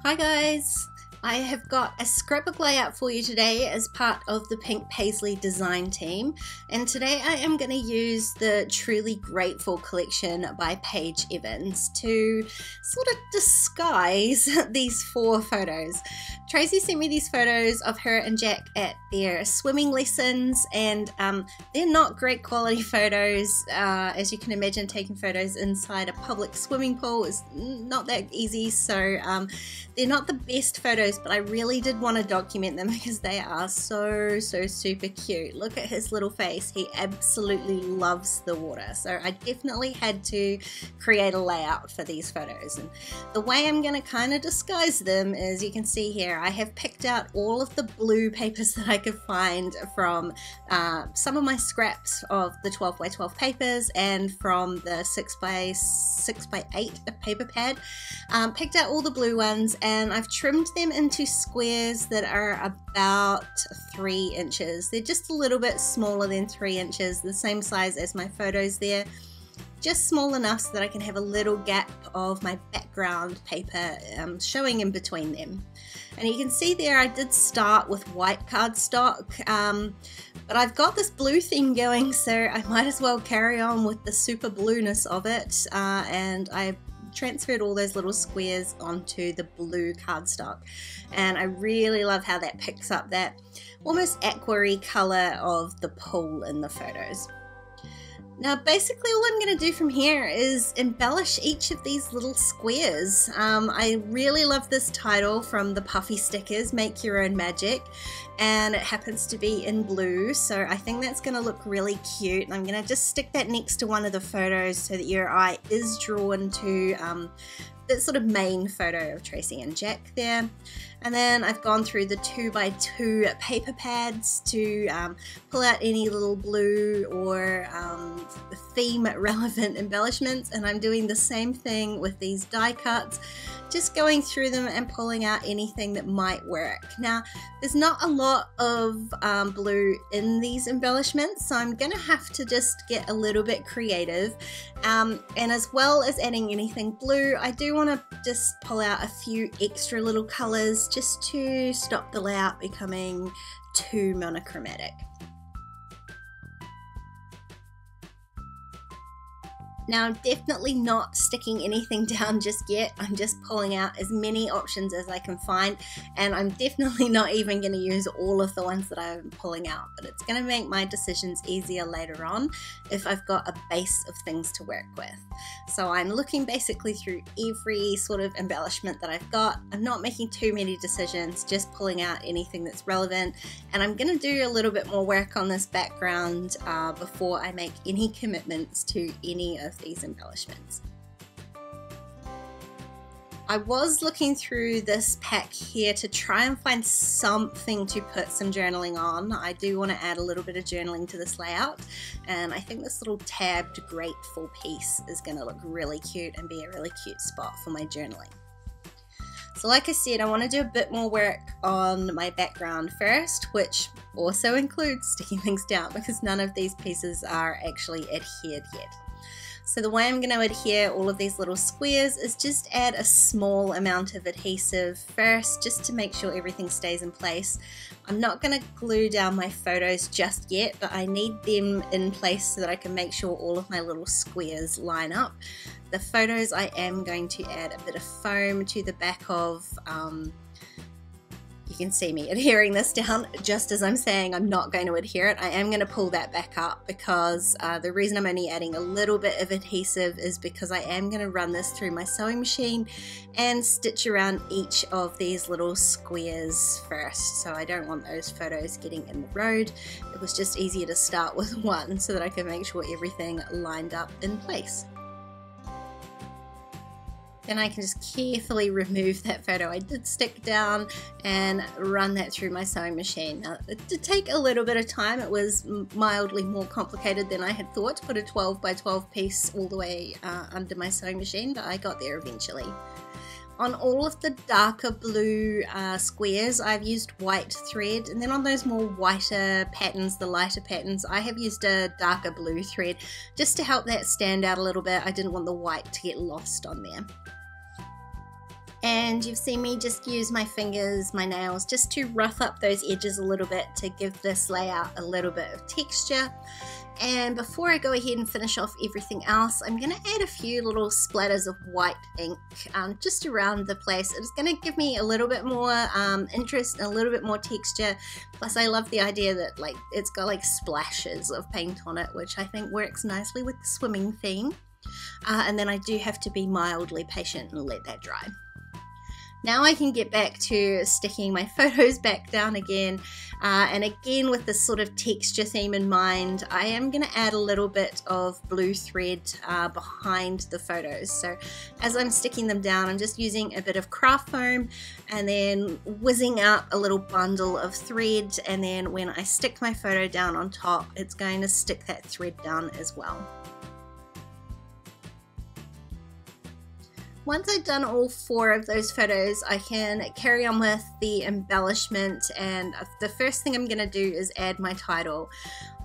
Hi guys! I have got a scrapbook layout for you today as part of the Pink Paislee design team, and today I am going to use the Truly Grateful collection by Paige Evans to sort of disguise these 4 photos. Tracy sent me these photos of her and Jack at their swimming lessons, and they're not great quality photos. As you can imagine, taking photos inside a public swimming pool is not that easy, so they're not the best photos, but I really did want to document them because they are so super cute. Look at his little face. He absolutely loves the water, so I definitely had to create a layout for these photos. And the way I'm going to kind of disguise them is, you can see here, I have picked out all of the blue papers that I could find from some of my scraps of the 12x12 papers and from the 6x8 paper pad. Picked out all the blue ones, and I've trimmed them into squares that are about 3 inches. They're just a little bit smaller than 3 inches, the same size as my photos there. Just small enough so that I can have a little gap of my background paper showing in between them. And you can see there I did start with white cardstock, but I've got this blue theme going, so I might as well carry on with the super blueness of it, and I transferred all those little squares onto the blue cardstock, and I really love how that picks up that almost aqua-y color of the pool in the photos. Now basically all I'm going to do from here is embellish each of these little squares. I really love this title from the puffy stickers, Make Your Own Magic, and it happens to be in blue, so I think that's going to look really cute. And I'm going to just stick that next to one of the photos so that your eye is drawn to that sort of main photo of Tracy and Jack there. And then I've gone through the 2x2 paper pads to pull out any little blue or theme relevant embellishments, and I'm doing the same thing with these die cuts, just going through them and pulling out anything that might work. Now there's not a lot of blue in these embellishments, so I'm gonna have to just get a little bit creative, and as well as adding anything blue, I do want to just pull out a few extra little colors just to stop the layout becoming too monochromatic. Now I'm definitely not sticking anything down just yet. I'm just pulling out as many options as I can find, and I'm definitely not even going to use all of the ones that I'm pulling out, but it's going to make my decisions easier later on if I've got a base of things to work with. So I'm looking basically through every sort of embellishment that I've got. I'm not making too many decisions, just pulling out anything that's relevant, and I'm going to do a little bit more work on this background before I make any commitments to any of these embellishments. I was looking through this pack here to try and find something to put some journaling on. I do want to add a little bit of journaling to this layout, and I think this little tabbed grateful piece is going to look really cute and be a really cute spot for my journaling. So like I said, I want to do a bit more work on my background first, which also includes sticking things down because none of these pieces are actually adhered yet. So the way I'm going to adhere all of these little squares is just add a small amount of adhesive first, just to make sure everything stays in place. I'm not going to glue down my photos just yet, but I need them in place so that I can make sure all of my little squares line up. The photos I am going to add a bit of foam to the back of. You can see me adhering this down just as I'm saying I'm not going to adhere it. I am going to pull that back up because the reason I'm only adding a little bit of adhesive is because I am going to run this through my sewing machine and stitch around each of these little squares first. So I don't want those photos getting in the road. It was just easier to start with one so that I can make sure everything lined up in place. Then I can just carefully remove that photo I did stick down and run that through my sewing machine. Now, it did take a little bit of time. It was mildly more complicated than I had thought to put a 12x12 piece all the way under my sewing machine, but I got there eventually. On all of the darker blue squares, I've used white thread, and then on those more whiter patterns, the lighter patterns, I have used a darker blue thread just to help that stand out a little bit. I didn't want the white to get lost on there. And you've seen me just use my fingers, my nails, just to rough up those edges a little bit to give this layout a little bit of texture. And before I go ahead and finish off everything else, I'm going to add a few little splatters of white ink just around the place. It's going to give me a little bit more interest and a little bit more texture. Plus I love the idea that like it's got like splashes of paint on it, which I think works nicely with the swimming theme. And then I do have to be mildly patient and let that dry. Now I can get back to sticking my photos back down again, and again with this sort of texture theme in mind, I am going to add a little bit of blue thread behind the photos. So as I'm sticking them down, I'm just using a bit of craft foam and then whizzing up a little bundle of thread, and then when I stick my photo down on top, it's going to stick that thread down as well. Once I've done all 4 of those photos, I can carry on with the embellishment, and the first thing I'm going to do is add my title.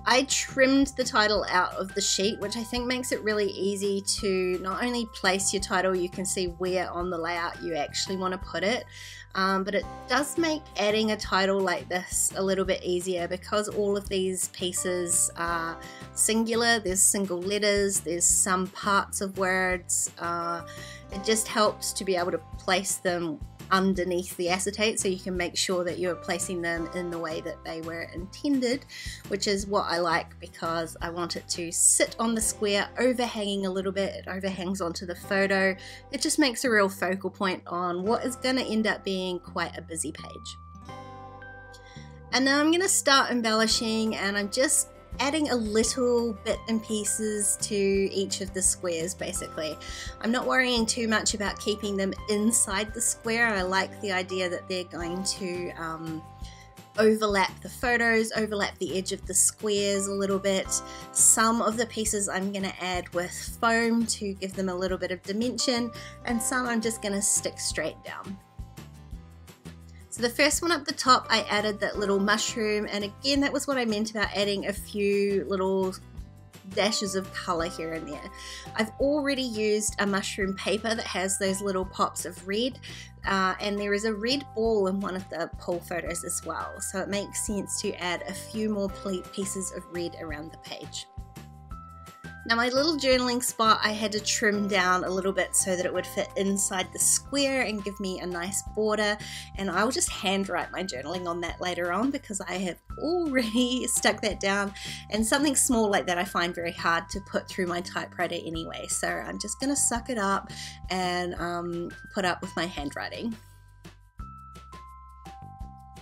I trimmed the title out of the sheet, which I think makes it really easy to not only place your title, you can see where on the layout you actually want to put it, but it does make adding a title like this a little bit easier because all of these pieces are singular. There's single letters, there's some parts of words. It just helps to be able to place them underneath the acetate so you can make sure that you're placing them in the way that they were intended, which is what I like because I want it to sit on the square overhanging a little bit. It overhangs onto the photo. It just makes a real focal point on what is going to end up being quite a busy page. And now I'm going to start embellishing, and I'm just adding a little bit and pieces to each of the squares basically. I'm not worrying too much about keeping them inside the square. I like the idea that they're going to overlap the photos, overlap the edge of the squares a little bit. Some of the pieces I'm going to add with foam to give them a little bit of dimension, and some I'm just going to stick straight down. So the first one up the top, I added that little mushroom, and again that was what I meant about adding a few little dashes of color here and there. I've already used a mushroom paper that has those little pops of red, and there is a red ball in one of the pull photos as well, so it makes sense to add a few more pieces of red around the page. Now my little journaling spot I had to trim down a little bit so that it would fit inside the square and give me a nice border, and I'll just handwrite my journaling on that later on because I have already stuck that down, and something small like that I find very hard to put through my typewriter anyway, so I'm just going to suck it up and put up with my handwriting.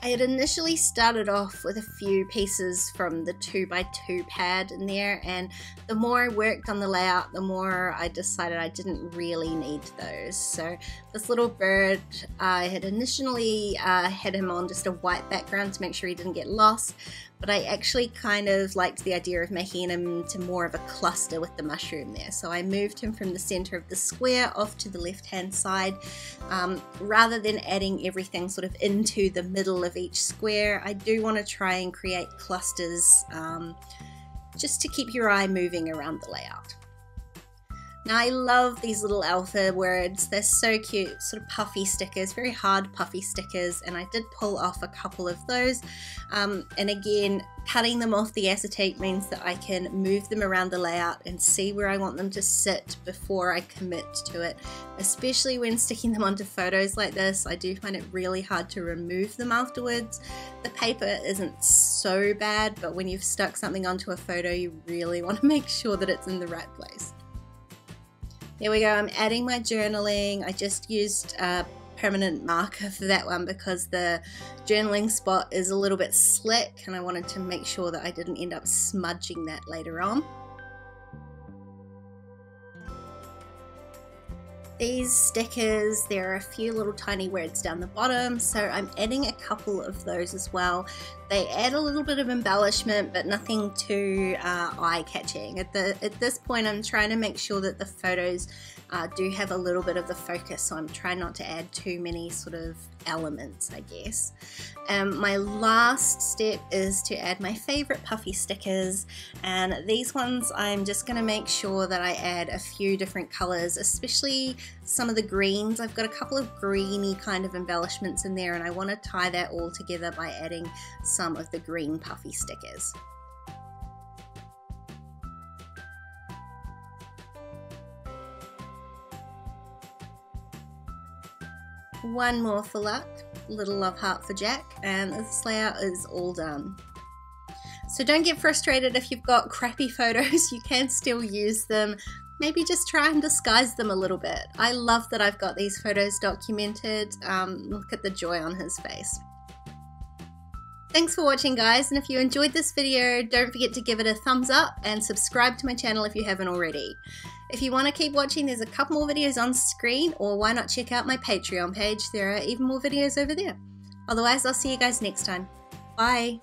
I had initially started off with a few pieces from the 2x2 pad in there, and the more I worked on the layout, the more I decided I didn't really need those. So this little bird, I had initially had him on just a white background to make sure he didn't get lost, but I actually kind of liked the idea of making him to more of a cluster with the mushroom there. So I moved him from the center of the square off to the left hand side. Rather than adding everything sort of into the middle of each square, I do want to try and create clusters just to keep your eye moving around the layout. Now I love these little alpha words, they're so cute, sort of puffy stickers, very hard puffy stickers, and I did pull off a couple of those, and again cutting them off the acetate means that I can move them around the layout and see where I want them to sit before I commit to it, especially when sticking them onto photos like this. I do find it really hard to remove them afterwards. The paper isn't so bad, but when you've stuck something onto a photo you really want to make sure that it's in the right place. There we go, I'm adding my journaling. I just used a permanent marker for that one because the journaling spot is a little bit slick and I wanted to make sure that I didn't end up smudging that later on. These stickers, there are a few little tiny words down the bottom, so I'm adding a couple of those as well. They add a little bit of embellishment, but nothing too eye-catching. At this point, I'm trying to make sure that the photos do have a little bit of the focus, so I'm trying not to add too many sort of elements, I guess. My last step is to add my favorite puffy stickers, and these ones I'm just going to make sure that I add a few different colors, especially some of the greens. I've got a couple of greeny kind of embellishments in there, and I want to tie that all together by adding some of the green puffy stickers. One more for luck, little love heart for Jack, and this layout is all done. So don't get frustrated if you've got crappy photos, you can still use them. Maybe just try and disguise them a little bit. I love that I've got these photos documented. Look at the joy on his face. Thanks for watching, guys, and if you enjoyed this video, don't forget to give it a thumbs up and subscribe to my channel if you haven't already. If you want to keep watching, there's a couple more videos on screen, or why not check out my Patreon page? There are even more videos over there. Otherwise, I'll see you guys next time. Bye!